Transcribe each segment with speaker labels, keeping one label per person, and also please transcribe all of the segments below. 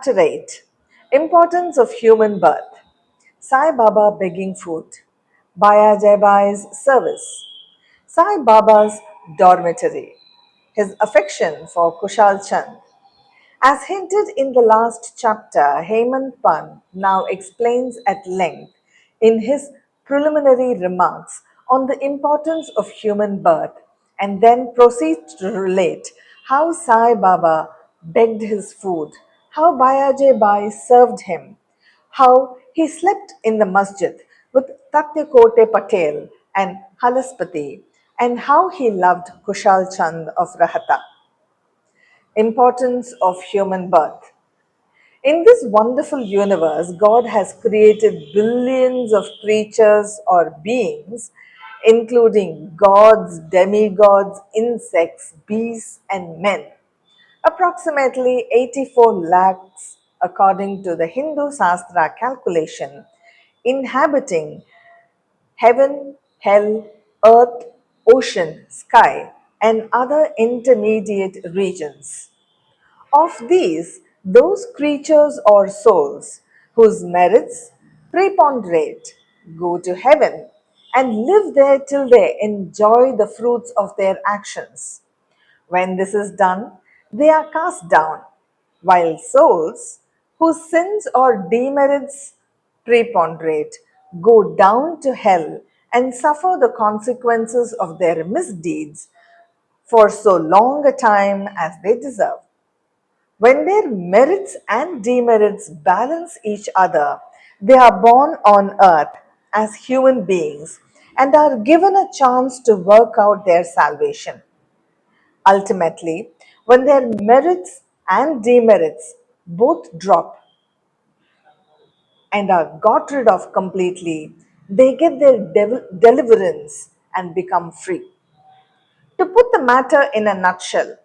Speaker 1: Chapter 8, Importance of Human Birth. Sai Baba begging food. Baya Jebai's service. Sai Baba's dormitory. His affection for Kushal Chand. As hinted in the last chapter, Hemant Pant now explains at length in his preliminary remarks on the importance of human birth and then proceeds to relate how Sai Baba begged his food, how Bayaje Bai served him, how he slept in the masjid with Tatyakote Patel and Halaspati, and how he loved Kushal Chand of Rahata. Importance of human birth. In this wonderful universe, God has created billions of creatures or beings, including gods, demigods, insects, beasts, and men. Approximately 84 lakhs, according to the Hindu Sastra calculation, inhabiting heaven, hell, earth, ocean, sky, and other intermediate regions. Of these, those creatures or souls whose merits preponderate go to heaven and live there till they enjoy the fruits of their actions. When this is done, they are cast down, while souls whose sins or demerits preponderate go down to hell and suffer the consequences of their misdeeds for so long a time as they deserve. When their merits and demerits balance each other, they are born on earth as human beings and are given a chance to work out their salvation. Ultimately, when their merits and demerits both drop and are got rid of completely, they get their deliverance and become free. To put the matter in a nutshell,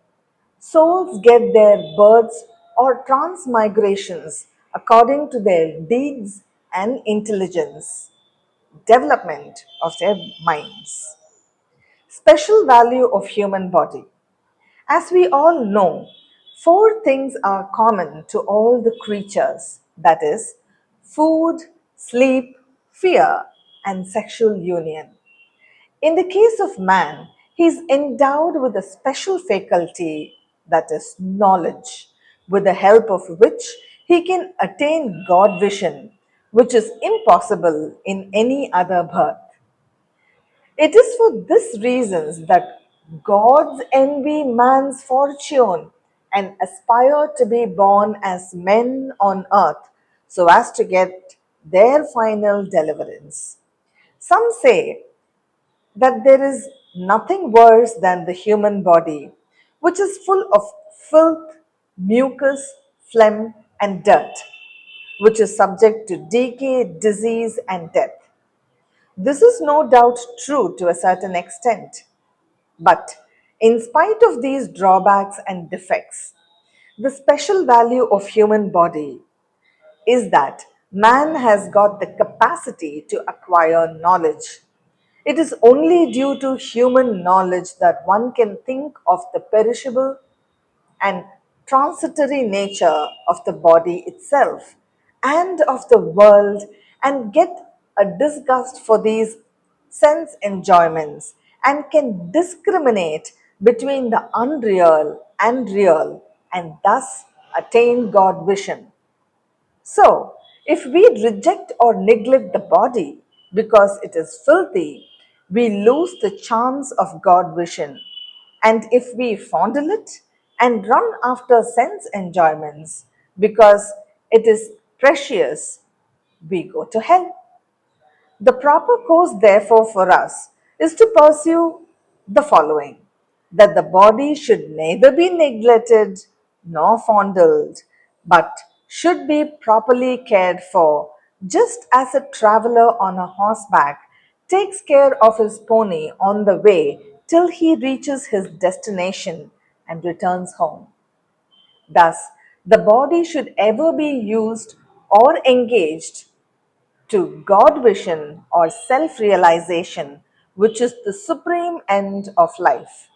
Speaker 1: souls get their births or transmigrations according to their deeds and intelligence, development of their minds. Special value of human body. As we all know, four things are common to all the creatures, that is, food, sleep, fear, and sexual union. In the case of man, he is endowed with a special faculty, that is, knowledge, with the help of which he can attain God vision, which is impossible in any other birth. It is for this reasons that gods envy man's fortune and aspire to be born as men on earth so as to get their final deliverance. Some say that there is nothing worse than the human body, which is full of filth, mucus, phlegm, and dirt, which is subject to decay, disease, and death. This is no doubt true to a certain extent. But in spite of these drawbacks and defects, the special value of human body is that man has got the capacity to acquire knowledge. It is only due to human knowledge that one can think of the perishable and transitory nature of the body itself and of the world and get a disgust for these sense enjoyments and can discriminate between the unreal and real and thus attain God vision. So, if we reject or neglect the body because it is filthy, we lose the chance of God vision. And if we fondle it and run after sense enjoyments because it is precious, we go to hell. The proper course, therefore, for us is to pursue the following: that the body should neither be neglected nor fondled, but should be properly cared for, just as a traveler on a horseback takes care of his pony on the way till he reaches his destination and returns home. Thus, the body should ever be used or engaged to God vision or self realization, which is the supreme end of life.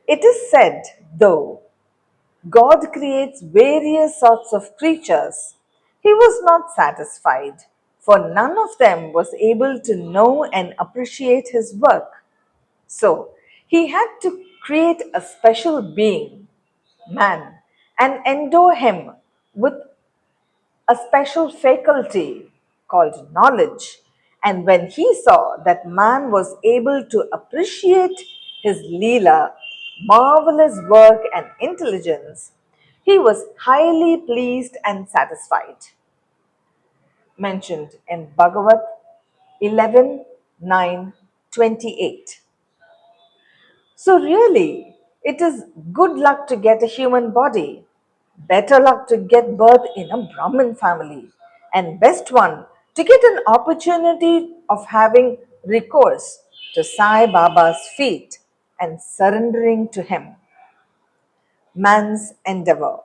Speaker 1: It is said, though, God creates various sorts of creatures. He was not satisfied, for none of them was able to know and appreciate his work. So, he had to create a special being, man, and endow him with a special faculty called knowledge. And when he saw that man was able to appreciate his Leela, marvelous work and intelligence, he was highly pleased and satisfied. Mentioned in Bhagavat 11:9-28. So, really, it is good luck to get a human body, better luck to get birth in a Brahmin family, and best one to get an opportunity of having recourse to Sai Baba's feet and surrendering to him. Man's endeavor.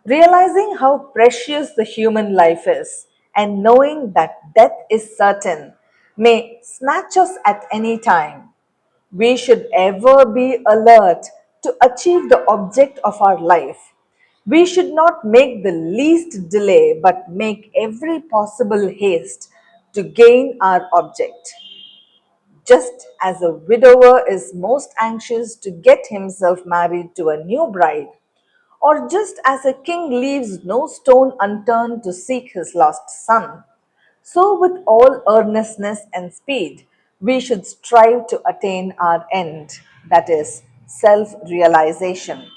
Speaker 1: Realizing how precious the human life is and knowing that death is certain may snatch us at any time. We should ever be alert to achieve the object of our life. We should not make the least delay but make every possible haste to gain our object. Just as a widower is most anxious to get himself married to a new bride, or just as a king leaves no stone unturned to seek his lost son, so with all earnestness and speed, we should strive to attain our end, that is, self realization,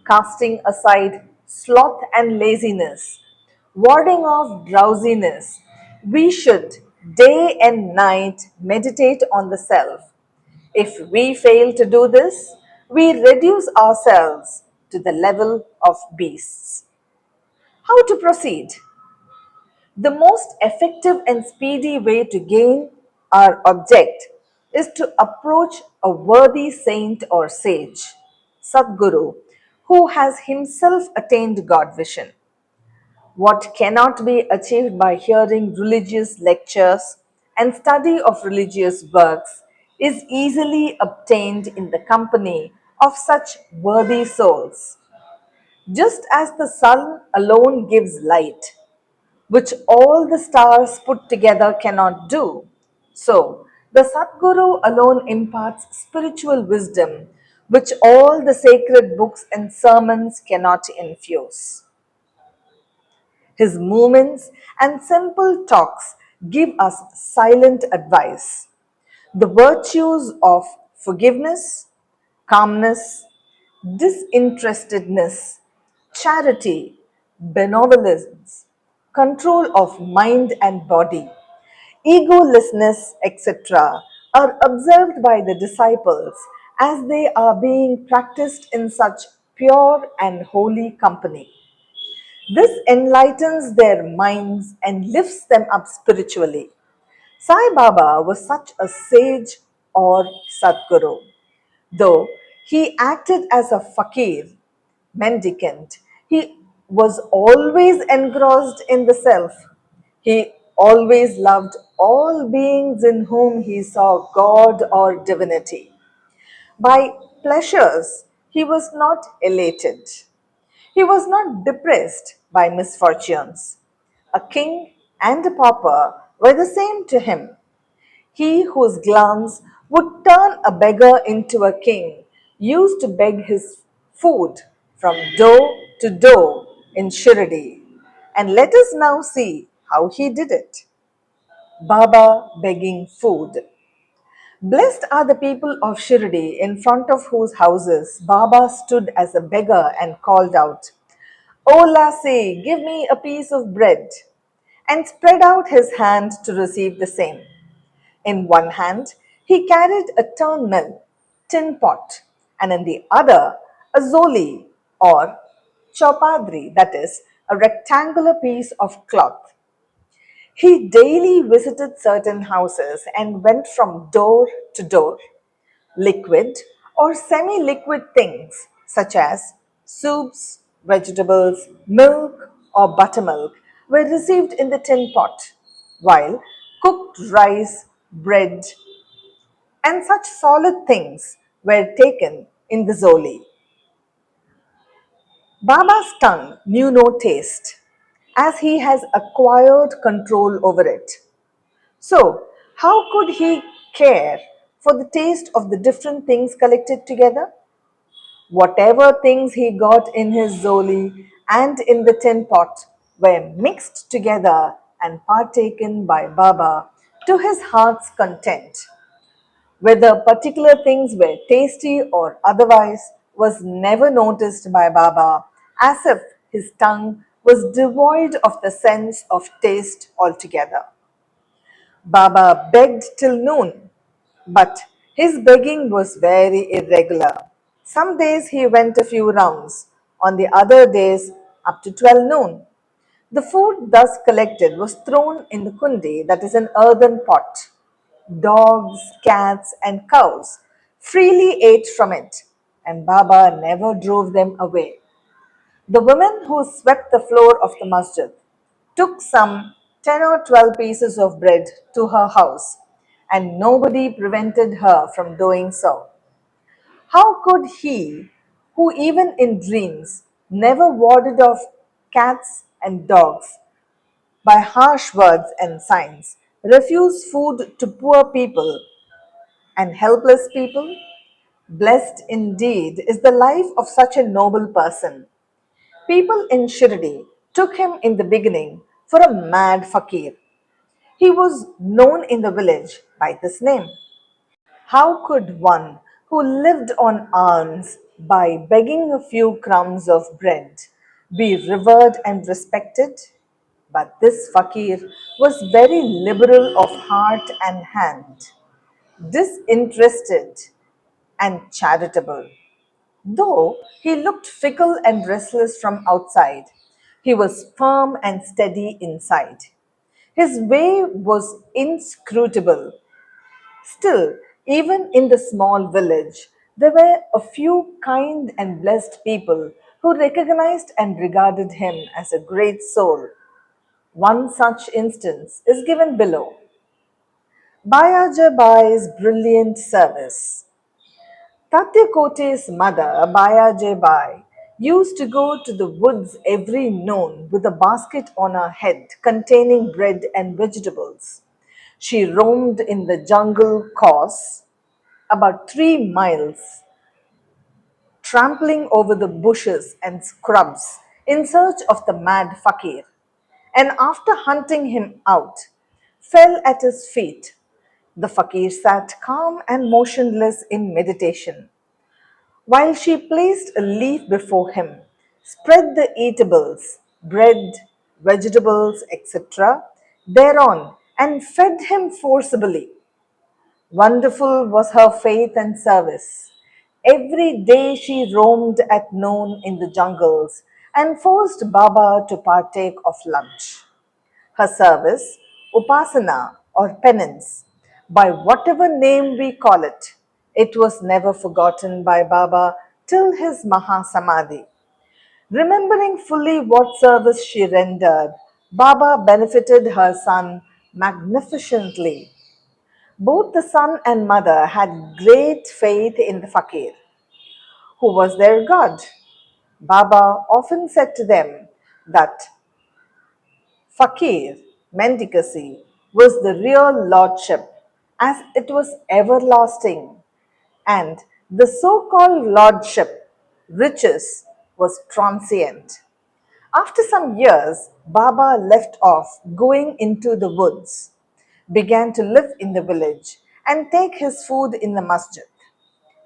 Speaker 1: casting aside sloth and laziness, warding off drowsiness. We should day and night meditate on the self. If we fail to do this, we reduce ourselves to the level of beasts. How to proceed? The most effective and speedy way to gain our object is to approach a worthy saint or sage, Sadguru, who has himself attained God vision. What cannot be achieved by hearing religious lectures and study of religious works is easily obtained in the company of such worthy souls. Just as the sun alone gives light, which all the stars put together cannot do. So, the Satguru alone imparts spiritual wisdom, which all the sacred books and sermons cannot infuse. His movements and simple talks give us silent advice. The virtues of forgiveness, calmness, disinterestedness, charity, benevolence, control of mind and body, egolessness, etc., are observed by the disciples as they are being practiced in such pure and holy company. This enlightens their minds and lifts them up spiritually. Sai Baba was such a sage or Sadguru. Though he acted as a fakir, mendicant, he was always engrossed in the self. He always loved all beings in whom he saw God or divinity. By pleasures, he was not elated. He was not depressed by misfortunes. A king and a pauper were the same to him. He whose glance would turn a beggar into a king used to beg his food from door to door in Shirdi. And let us now see how he did it. Baba begging food. Blessed are the people of Shirdi in front of whose houses Baba stood as a beggar and called out, "O lassie, give me a piece of bread," and spread out his hand to receive the same. In one hand, he carried a turn mill, tin pot, and in the other, a zoli or chaupadri, that is, a rectangular piece of cloth. He daily visited certain houses and went from door to door. Liquid or semi liquid things such as soups, vegetables, milk, or buttermilk were received in the tin pot, while cooked rice, bread, and such solid things were taken in the zoli. Baba's tongue knew no taste, as he has acquired control over it. So, how could he care for the taste of the different things collected together? Whatever things he got in his zoli and in the tin pot were mixed together and partaken by Baba to his heart's content. Whether particular things were tasty or otherwise was never noticed by Baba, as if his tongue was devoid of the sense of taste altogether. Baba begged till noon, but his begging was very irregular. Some days he went a few rounds, on the other days up to 12 noon. The food thus collected was thrown in the kundi, that is an earthen pot. Dogs, cats, and cows freely ate from it, and Baba never drove them away. The women who swept the floor of the masjid took some 10 or 12 pieces of bread to her house, and nobody prevented her from doing so. How could he, who even in dreams never warded off cats and dogs by harsh words and signs, refuse food to poor people and helpless people? Blessed indeed is the life of such a noble person. People in Shirdi took him in the beginning for a mad fakir. He was known in the village by this name. How could one who lived on alms by begging a few crumbs of bread be revered and respected? But this fakir was very liberal of heart and hand, disinterested and charitable. Though he looked fickle and restless from outside, he was firm and steady inside. His way was inscrutable. Still, even in the small village, there were a few kind and blessed people who recognized and regarded him as a great soul. One such instance is given below. Bayaja Bai's brilliant service. Tatyakote's mother, Bayaje Bai, used to go to the woods every noon with a basket on her head containing bread and vegetables. She roamed in the jungle course about 3 miles, trampling over the bushes and scrubs in search of the mad fakir, and after hunting him out, fell at his feet. The fakir sat calm and motionless in meditation, while she placed a leaf before him, spread the eatables, bread, vegetables, etc., thereon, and fed him forcibly. Wonderful was her faith and service. Every day she roamed at noon in the jungles and forced Baba to partake of lunch. Her service, upasana or penance, by whatever name we call it, it was never forgotten by Baba till his Mahasamadhi. Remembering fully what service she rendered, Baba benefited her son magnificently. Both the son and mother had great faith in the fakir, who was their god. Baba often said to them that fakir, mendicancy, was the real lordship, as it was everlasting, and the so called lordship, riches, was transient. After some years, Baba left off going into the woods, began to live in the village, and take his food in the masjid.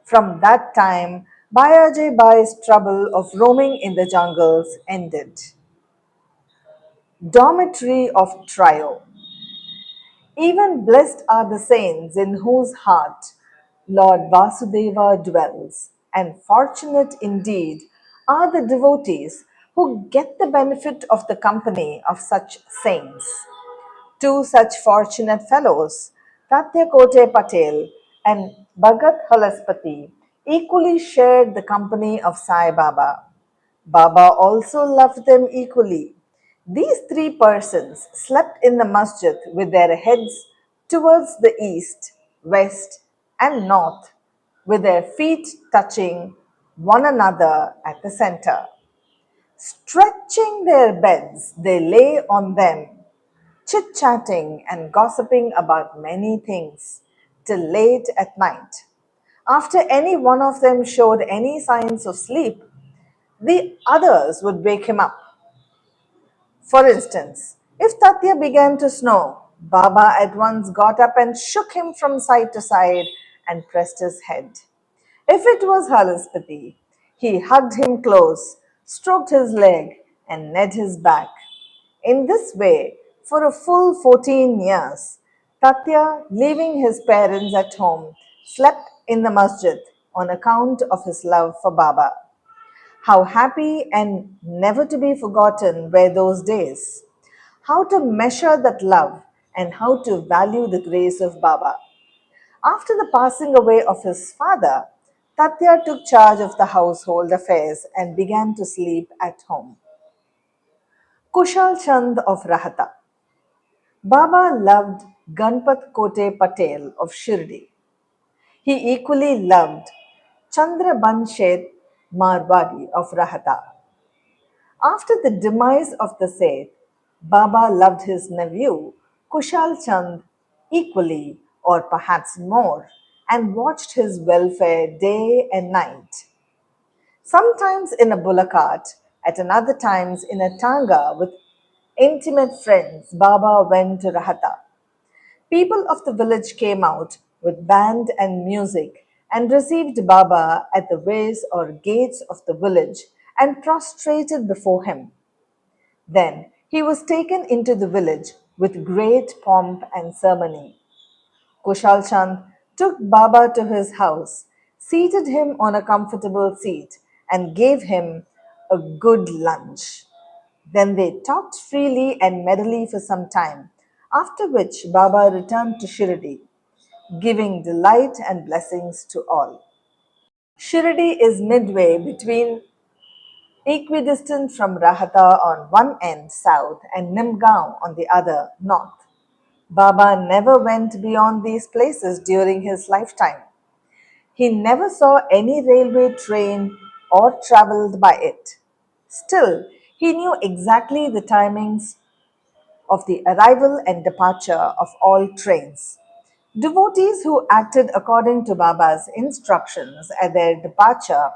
Speaker 1: From that time, Bayaji Bai's trouble of roaming in the jungles ended. Dormitory of Trio. Even blessed are the saints in whose heart Lord Vasudeva dwells, and fortunate indeed are the devotees who get the benefit of the company of such saints. Two such fortunate fellows, Tatyakote Patel and Bhagat Halaspati, equally shared the company of Sai Baba. Baba also loved them equally. These three persons slept in the masjid with their heads towards the east, west, and north, with their feet touching one another at the center. Stretching their beds, they lay on them, chit chatting and gossiping about many things till late at night. After any one of them showed any signs of sleep, the others would wake him up. For instance, if Tatya began to snore, Baba at once got up and shook him from side to side and pressed his head. If it was Halaspati, he hugged him close, stroked his leg, and knit his back. In this way, for a full 14 years, Tatya, leaving his parents at home, slept in the masjid on account of his love for Baba. How happy and never to be forgotten were those days. How to measure that love and how to value the grace of Baba. After the passing away of his father, Tatya took charge of the household affairs and began to sleep at home. Kushal Chand of Rahata. Baba loved Ganpat Kote Patel of Shirdi. He equally loved Chandra Banshet Marwadi of Rahata. After the demise of the Seth, Baba loved his nephew Kushal Chand equally or perhaps more and watched his welfare day and night. Sometimes in a bullock cart, at another times in a tanga with intimate friends, Baba went to Rahata. People of the village came out with band and music and received Baba at the ways or gates of the village and prostrated before him. Then he was taken into the village with great pomp and ceremony. Kushal Chand took Baba to his house, seated him on a comfortable seat, and gave him a good lunch. Then they talked freely and merrily for some time, after which Baba returned to Shirdi, giving delight and blessings to all. Shirdi is midway between equidistant from Rahata on one end south and Nimgaon on the other north. Baba never went beyond these places during his lifetime. He never saw any railway train or travelled by it. Still, he knew exactly the timings of the arrival and departure of all trains. Devotees who acted according to Baba's instructions at their departure,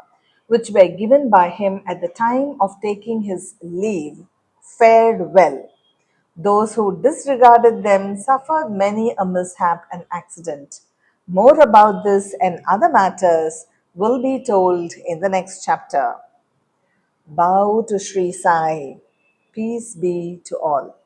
Speaker 1: which were given by him at the time of taking his leave, fared well. Those who disregarded them suffered many a mishap and accident. More about this and other matters will be told in the next chapter. Bow to Sri Sai. Peace be to all.